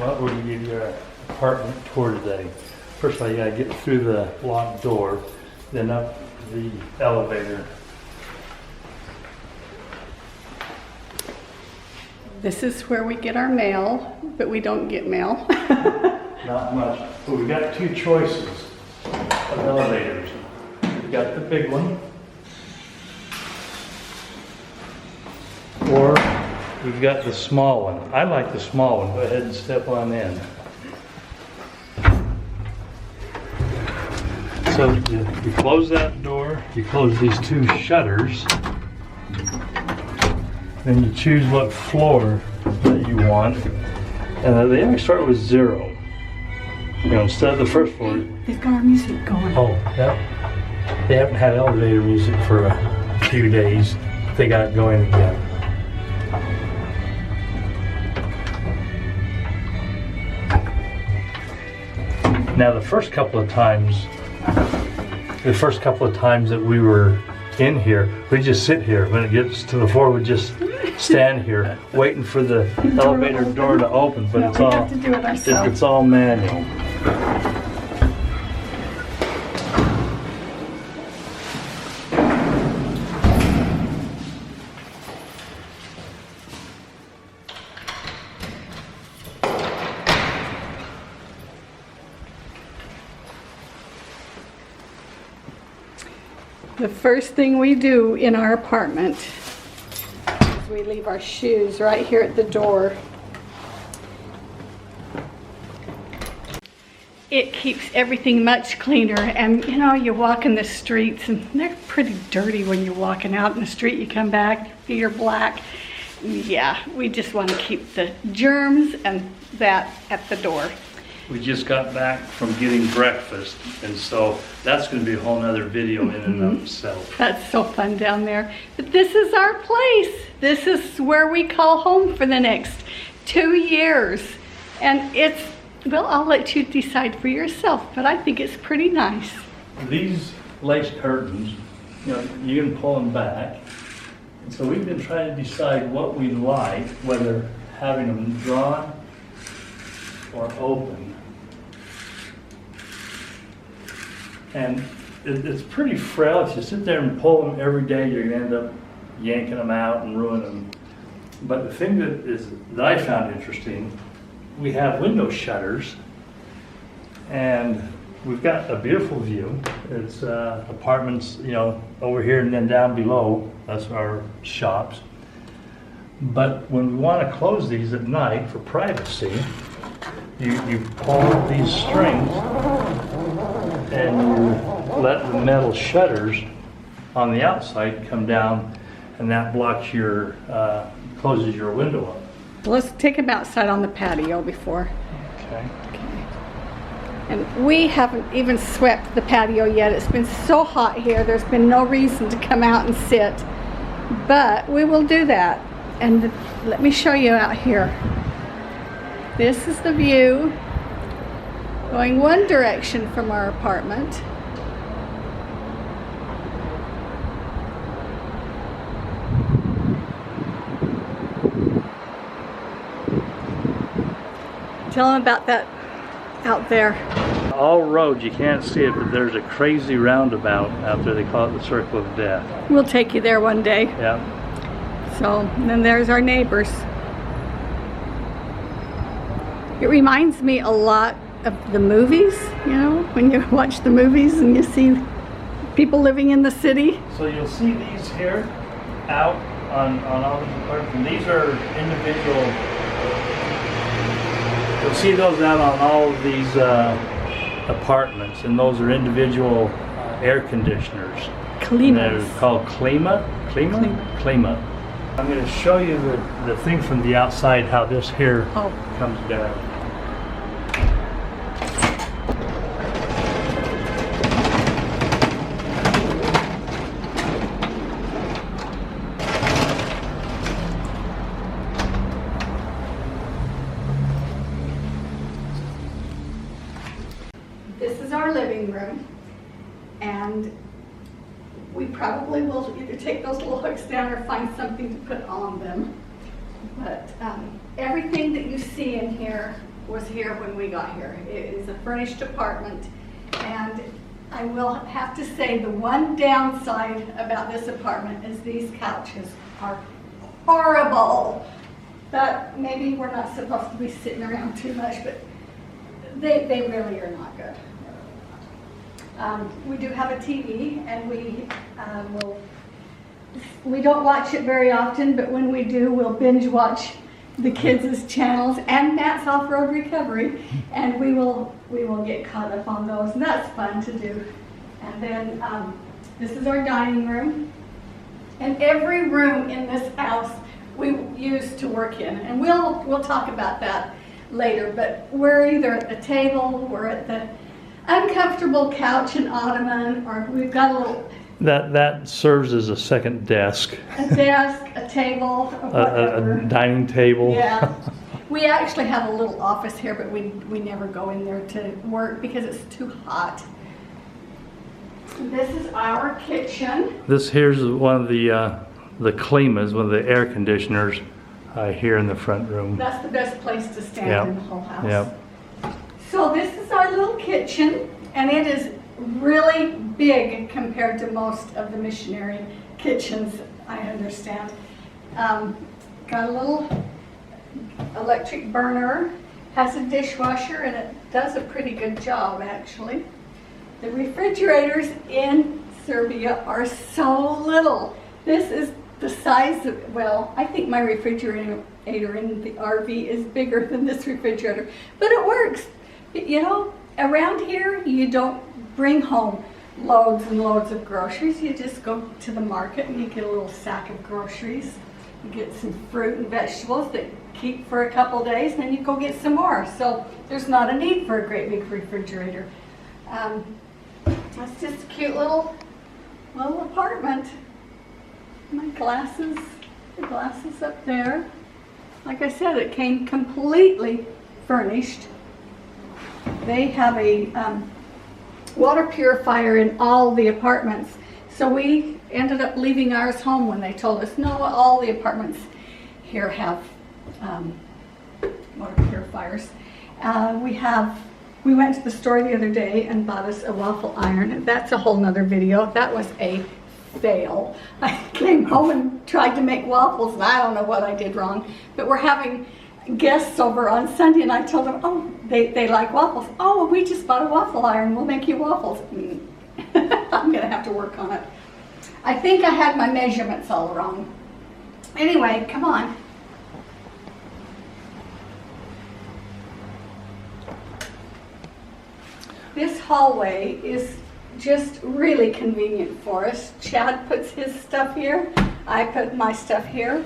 Well, we're going to give you our apartment tour today. First of all, you got to get through the locked door, then up the elevator. This is where we get our mail, but we don't get mail. Not much, but we got two choices of elevators. We got the big one, or we've got the small one. I like the small one. Go ahead and step on in. So you close that door, you close these two shutters, then you choose what floor that you want, and they always start with 0. You know, instead of the first floor. They've got our music going. Oh, yeah. They haven't had elevator music for a few days. They got it going again. Now the first couple of times that we were in here, we just sit here. When it gets to the floor, we just stand here waiting for the elevator door to open. But no, it's all manual. The first thing we do in our apartment is we leave our shoes right here at the door. It keeps everything much cleaner, and you know, you walk in the streets and they're pretty dirty when you're walking out in the street. You come back, your feet are black. Yeah, we just want to keep the germs and that at the door. We just got back from getting breakfast, and so that's going to be a whole nother video in and of itself. That's so fun down there. But this is our place. This is where we call home for the next 2 years. And it's, well, I'll let you decide for yourself, but I think it's pretty nice. These lace curtains, you know, you can pull them back. And so we've been trying to decide what we like, whether having them drawn or open. And it's pretty frail. If you sit there and pull them every day, you're gonna end up yanking them out and ruining them. But the thing that I found interesting, we have window shutters, and we've got a beautiful view. It's apartments, you know, over here and then down below. That's our shops. But when we want to close these at night for privacy, you pull these strings and you let the metal shutters on the outside come down, and that blocks your, closes your window up. Let's take them outside on the patio before. Okay. And we haven't even swept the patio yet. It's been so hot here. There's been no reason to come out and sit, but we will do that. And let me show you out here. This is the view going one direction from our apartment. Tell them about that out there. All roads, you can't see it, but there's a crazy roundabout out there. They call it the Circle of Death. We'll take you there one day. Yeah. So, and then there's our neighbors. It reminds me a lot of the movies, you know, when you watch the movies and you see people living in the city. So you'll see these here out on all the apartments, and these are individual. You'll see those out on all of these apartments, and those are individual air conditioners. Climas. They're called Klima. I'm going to show you the thing from the outside, how this here comes down. This is our living room, and we probably will either take those little hooks down or find something to put on them. But everything that you see in here was here when we got here. It is a furnished apartment, and I will have to say the one downside about this apartment is these couches are horrible. But maybe we're not supposed to be sitting around too much, but they really are not good. We do have a TV, and we don't watch it very often, but when we do, we'll binge watch the kids' channels and Matt's Off-Road Recovery, and we will get caught up on those, and that's fun to do. And then this is our dining room, and every room in this house we use to work in, and we'll talk about that later. But we're either at the table, we're at the uncomfortable couch and ottoman, or we've got a little That serves as a second desk. a desk, a table, or whatever. A dining table. Yeah. We actually have a little office here, but we never go in there to work because it's too hot. This is our kitchen. This here's one of the climas, one of the air conditioners here in the front room. That's the best place to stand in the whole house. Yep. So this is our little kitchen, and it is really big compared to most of the missionary kitchens, I understand. Got a little electric burner, has a dishwasher, and it does a pretty good job, actually. The refrigerators in Serbia are so little. This is the size of, well, I think my refrigerator in the RV is bigger than this refrigerator, but it works. You know, around here, you don't bring home loads and loads of groceries. You just go to the market and you get a little sack of groceries. You get some fruit and vegetables that keep for a couple days, and then you go get some more. So there's not a need for a great big refrigerator. That's just a cute little apartment. My glasses, the glasses up there. Like I said, it came completely furnished. They have a water purifier in all the apartments. So we ended up leaving ours home when they told us, no, all the apartments here have water purifiers. We went to the store the other day and bought us a waffle iron. That's a whole nother video. That was a fail. I came home and tried to make waffles, and I don't know what I did wrong. But we're having guests over on Sunday, and I told them, oh, they like waffles. Oh, well, we just bought a waffle iron. We'll make you waffles. I'm going to have to work on it. I think I had my measurements all wrong. Anyway, come on. This hallway is just really convenient for us. Chad puts his stuff here. I put my stuff here.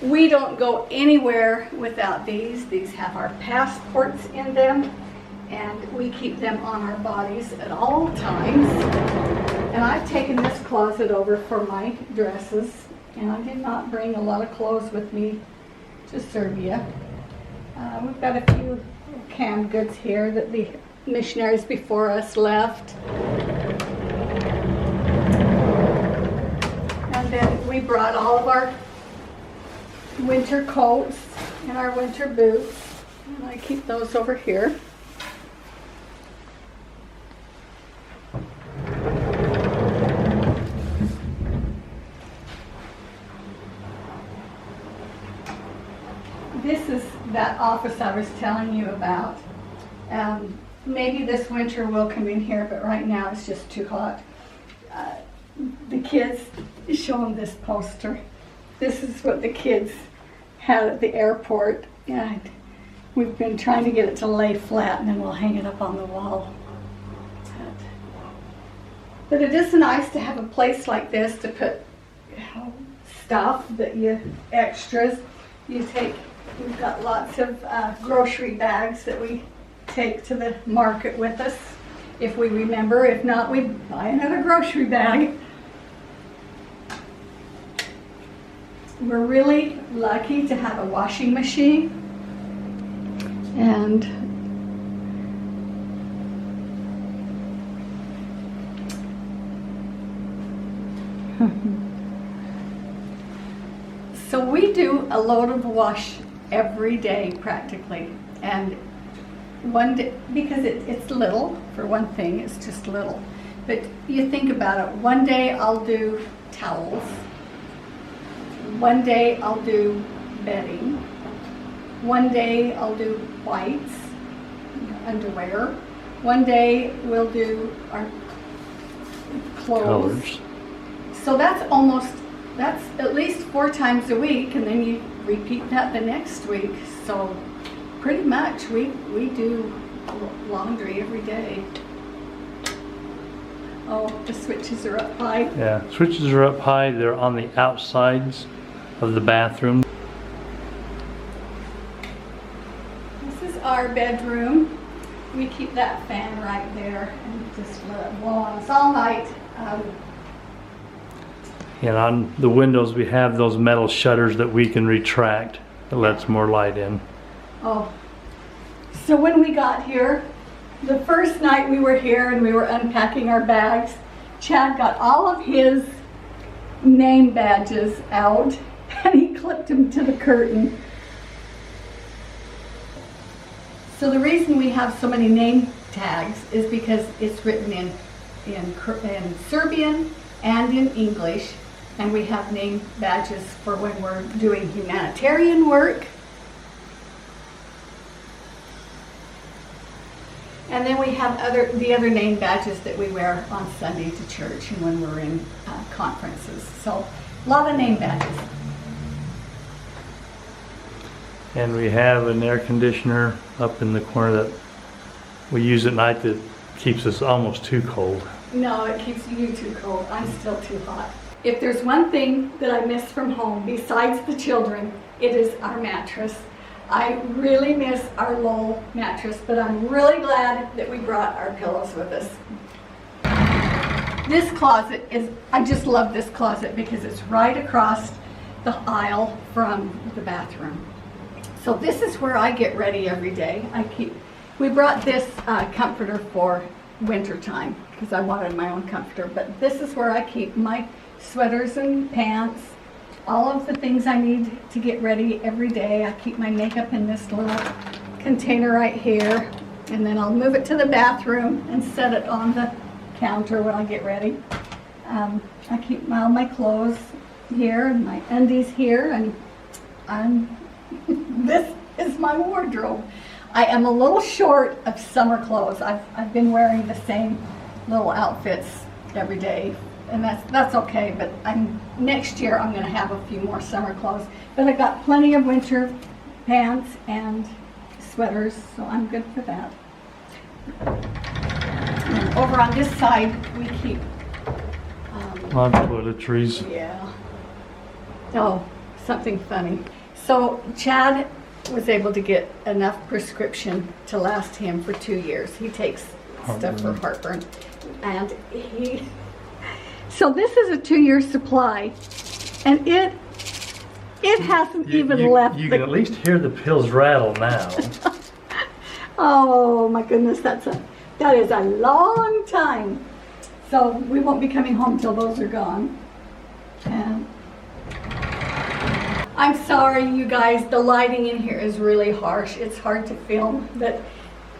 We don't go anywhere without these. These have our passports in them, and we keep them on our bodies at all times. And I've taken this closet over for my dresses, and I did not bring a lot of clothes with me to Serbia. We've got a few canned goods here that the missionaries before us left. And then we brought all of our winter coats and our winter boots, and I keep those over here. This is that office I was telling you about. Maybe this winter we'll come in here, but right now it's just too hot. The kids, show them this poster. This is what the kids had at the airport, and we've been trying to get it to lay flat, and then we'll hang it up on the wall. But it is nice to have a place like this to put stuff that extras. We've got lots of grocery bags that we take to the market with us if we remember. If not, we buy another grocery bag. We're really lucky to have a washing machine, and so we do a load of wash every day practically, and one day, because it's little, for one thing, it's just little. But you think about it, one day I'll do towels, one day I'll do bedding, one day I'll do whites, underwear, one day we'll do our clothes. Colors. So that's at least 4 times a week, and then you repeat that the next week. So pretty much we do laundry every day. Oh, the switches are up high. Yeah, switches are up high. They're on the outsides of the bathroom. This is our bedroom. We keep that fan right there and just let it blow on us all night. And on the windows we have those metal shutters that we can retract. That lets more light in. Oh, so when we got here, the first night we were here and we were unpacking our bags, Chad got all of his name badges out and he clipped them to the curtain. So the reason we have so many name tags is because it's written in Serbian and in English, and we have name badges for when we're doing humanitarian work. And then we have the other name badges that we wear on Sunday to church and when we're in conferences. So a lot of name badges. And we have an air conditioner up in the corner that we use at night that keeps us almost too cold. No, it keeps you too cold. I'm still too hot. If there's one thing that I miss from home besides the children, it is our mattress. I really miss our Lowell mattress, but I'm really glad that we brought our pillows with us. This closet I just love this closet because it's right across the aisle from the bathroom. So this is where I get ready every day. We brought this comforter for winter time because I wanted my own comforter, but this is where I keep my sweaters and pants, all of the things I need to get ready every day. I keep my makeup in this little container right here, and then I'll move it to the bathroom and set it on the counter when I get ready. I keep all my clothes here and my undies here, and this is my wardrobe. I am a little short of summer clothes. I've been wearing the same little outfits every day, and that's okay, but next year I'm going to have a few more summer clothes. But I got plenty of winter pants and sweaters, so I'm good for that. And over on this side we keep On toiletries. yeah. Oh, something funny. So Chad was able to get enough prescription to last him for 2 years. He takes stuff for heartburn, and so this is a 2-year supply, and it hasn't even left. You can at least hear the pills rattle now. Oh my goodness, that is a long time. So we won't be coming home till those are gone. And I'm sorry, you guys, the lighting in here is really harsh. It's hard to film, but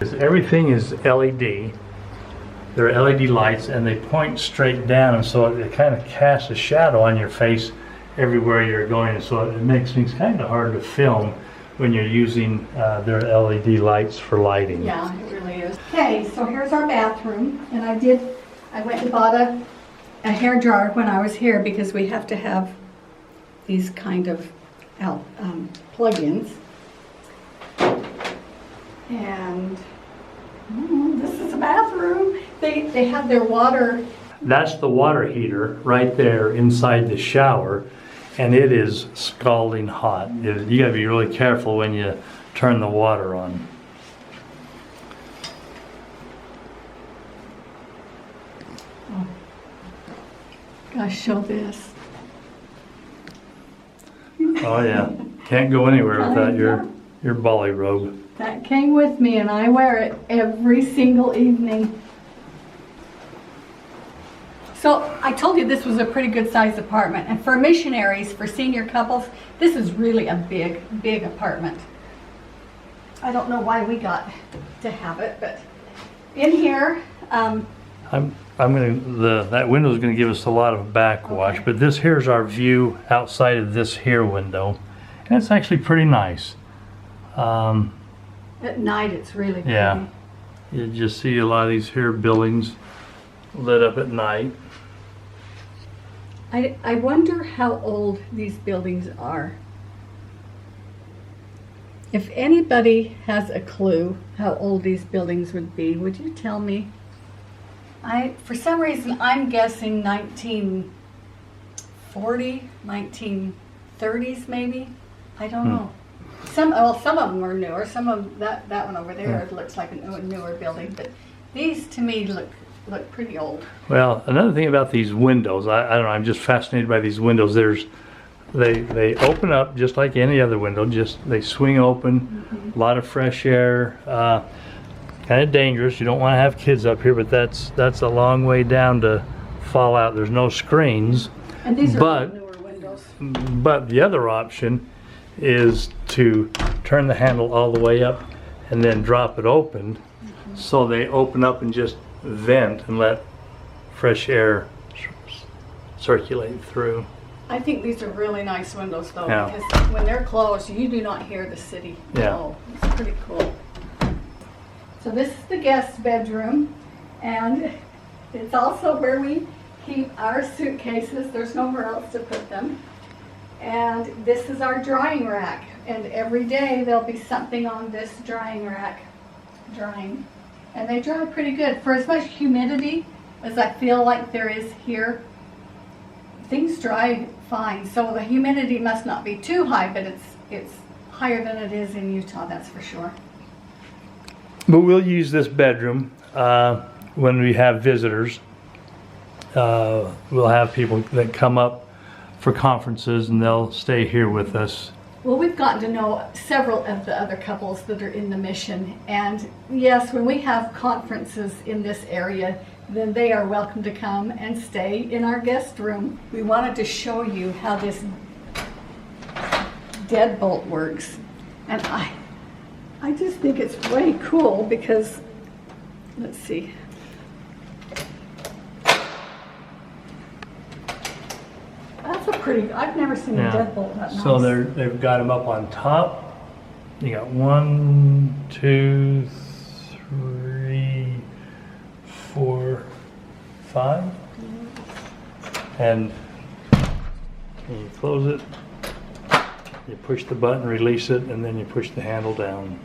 Everything is LED. They're LED lights and they point straight down, and so it kind of casts a shadow on your face everywhere you're going, and so it makes things kind of hard to film when you're using their LED lights for lighting. yeah, it really is. Okay, so here's our bathroom, and I went and bought a hair dryer when I was here because we have to have these kind of plug-ins. And this is a bathroom. They have their water. That's the water heater right there inside the shower, and it is scalding hot. You gotta be really careful when you turn the water on. Oh, gosh, show this. Oh yeah, can't go anywhere without your bolly robe. That came with me, and I wear it every single evening. So I told you this was a pretty good sized apartment, and for missionaries, for senior couples, this is really a big apartment. I don't know why we got to have it, but in here, that window's gonna give us a lot of backwash, Okay. but this here's our view outside of this here window. And it's actually pretty nice. at night it's really pretty. Yeah. You just see a lot of these here buildings lit up at night. I wonder how old these buildings are. If anybody has a clue how old these buildings would be, would you tell me? For some reason, I'm guessing 1940, 1930s maybe. I don't know. Some of them are newer. Some of that one over there looks like a newer building, but these to me look pretty old. Well, another thing about these windows, I don't know, I'm just fascinated by these windows. They open up just like any other window, they swing open, a lot of fresh air, kind of dangerous. You don't want to have kids up here, but that's a long way down to fall out. There's no screens. And these are newer windows. But the other option is to turn the handle all the way up and then drop it open, so they open up and just vent and let fresh air circulate through. I think these are really nice windows though, Yeah. because when they're closed, you do not hear the city. Yeah. Oh, it's pretty cool. So this is the guest bedroom, and it's also where we keep our suitcases. There's nowhere else to put them. And this is our drying rack, and every day there'll be something on this drying rack drying. And they dry pretty good. For as much humidity as I feel like there is here, things dry fine. So the humidity must not be too high, but it's higher than it is in Utah, that's for sure. But we'll use this bedroom when we have visitors. We'll have people that come up for conferences and they'll stay here with us. Well, we've gotten to know several of the other couples that are in the mission, and yes, when we have conferences in this area, then they are welcome to come and stay in our guest room. We wanted to show you how this deadbolt works, and I just think it's way cool because, let's see. That's a pretty, I've never seen a deadbolt that nice. So they've got them up on top. You got 1, 2, 3, 4, 5. And you close it, you push the button, release it, and then you push the handle down.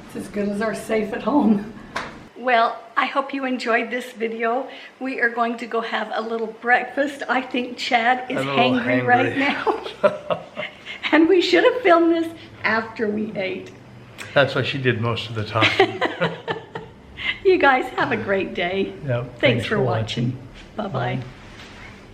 It's as good as our safe at home. Well, I hope you enjoyed this video. We are going to go have a little breakfast. I think Chad is hangry right now. And we should have filmed this after we ate. That's why she did most of the talking. You guys have a great day. Yep, Thanks for watching. Bye-bye.